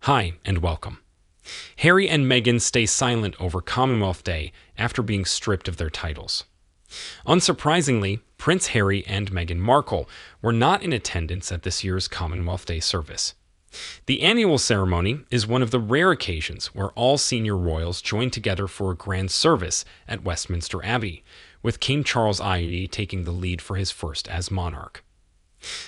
Hi, and welcome. Harry and Meghan stay silent over Commonwealth Day after being stripped of their titles. Unsurprisingly, Prince Harry and Meghan Markle were not in attendance at this year's Commonwealth Day service. The annual ceremony is one of the rare occasions where all senior royals join together for a grand service at Westminster Abbey, with King Charles I taking the lead for his first as monarch.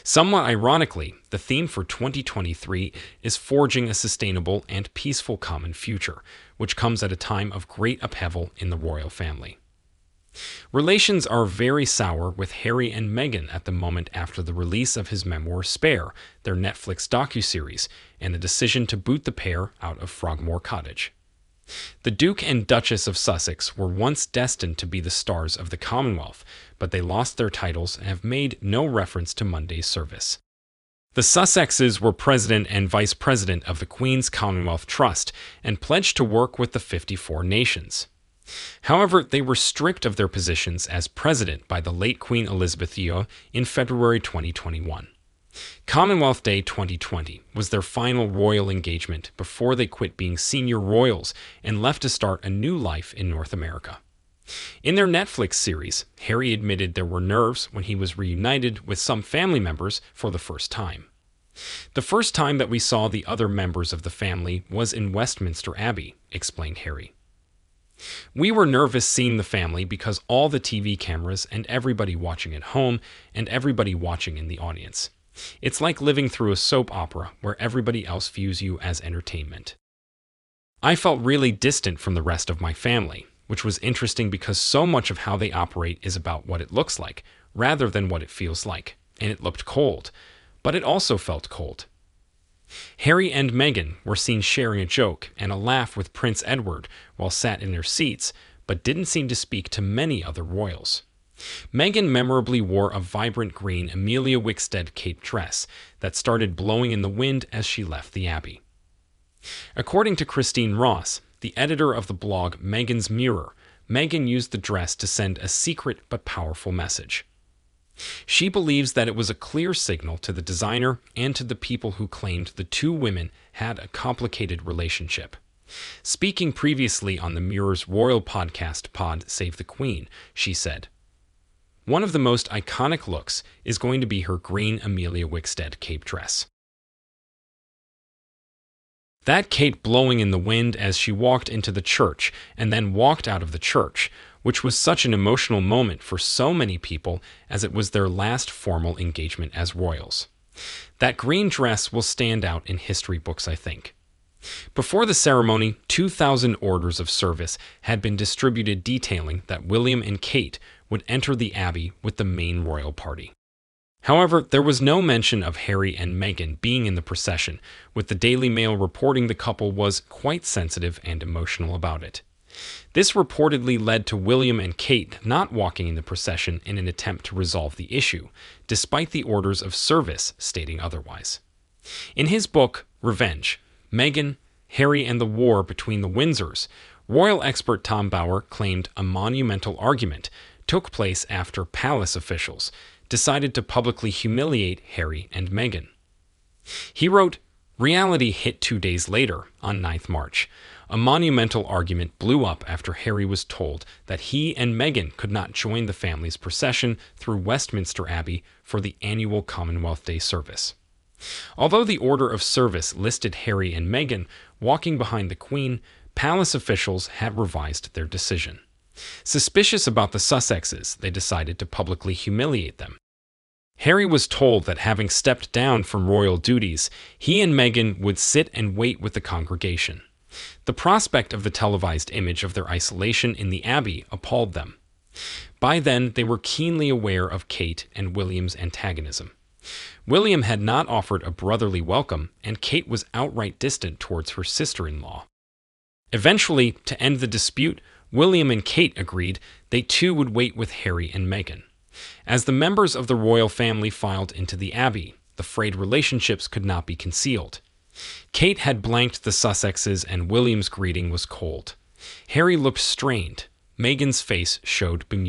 Somewhat ironically, the theme for 2023 is forging a sustainable and peaceful common future, which comes at a time of great upheaval in the royal family. Relations are very sour with Harry and Meghan at the moment after the release of his memoir Spare, their Netflix docuseries, and the decision to boot the pair out of Frogmore Cottage. The Duke and Duchess of Sussex were once destined to be the stars of the Commonwealth, but they lost their titles and have made no reference to Monday's service. The Sussexes were president and vice president of the Queen's Commonwealth Trust and pledged to work with the 54 nations. However, they were stripped of their positions as president by the late Queen Elizabeth II in February 2021. Commonwealth Day 2020 was their final royal engagement before they quit being senior royals and left to start a new life in North America. In their Netflix series, Harry admitted there were nerves when he was reunited with some family members for the first time. The first time that we saw the other members of the family was in Westminster Abbey, explained Harry. We were nervous seeing the family because all the TV cameras and everybody watching at home and everybody watching in the audience. It's like living through a soap opera where everybody else views you as entertainment. I felt really distant from the rest of my family, which was interesting because so much of how they operate is about what it looks like, rather than what it feels like, and it looked cold, but it also felt cold. Harry and Meghan were seen sharing a joke and a laugh with Prince Edward while sat in their seats, but didn't seem to speak to many other royals. Meghan memorably wore a vibrant green Amelia Wickstead cape dress that started blowing in the wind as she left the Abbey. According to Christine Ross, the editor of the blog Meghan's Mirror, Meghan used the dress to send a secret but powerful message. She believes that it was a clear signal to the designer and to the people who claimed the two women had a complicated relationship. Speaking previously on the Mirror's royal podcast Pod Save the Queen, she said, "One of the most iconic looks is going to be her green Amelia Wickstead cape dress. That cape blowing in the wind as she walked into the church and then walked out of the church, which was such an emotional moment for so many people as it was their last formal engagement as royals. That green dress will stand out in history books, I think." Before the ceremony, 2,000 orders of service had been distributed detailing that William and Kate would enter the Abbey with the main royal party. However, there was no mention of Harry and Meghan being in the procession, with the Daily Mail reporting the couple was quite sensitive and emotional about it. This reportedly led to William and Kate not walking in the procession in an attempt to resolve the issue, despite the orders of service stating otherwise. In his book, Revenge, Meghan, Harry and the War Between the Windsors, royal expert Tom Bower claimed a monumental argument took place after palace officials decided to publicly humiliate Harry and Meghan. He wrote, "Reality hit 2 days later, on 9th March. A monumental argument blew up after Harry was told that he and Meghan could not join the family's procession through Westminster Abbey for the annual Commonwealth Day service. Although the order of service listed Harry and Meghan walking behind the Queen, palace officials had revised their decision. Suspicious about the Sussexes, they decided to publicly humiliate them. Harry was told that having stepped down from royal duties, he and Meghan would sit and wait with the congregation. The prospect of the televised image of their isolation in the Abbey appalled them. By then, they were keenly aware of Kate and William's antagonism. William had not offered a brotherly welcome, and Kate was outright distant towards her sister-in-law. Eventually, to end the dispute, William and Kate agreed they too would wait with Harry and Meghan. As the members of the royal family filed into the Abbey, the frayed relationships could not be concealed. Kate had blanked the Sussexes and William's greeting was cold. Harry looked strained. Meghan's face showed bemused.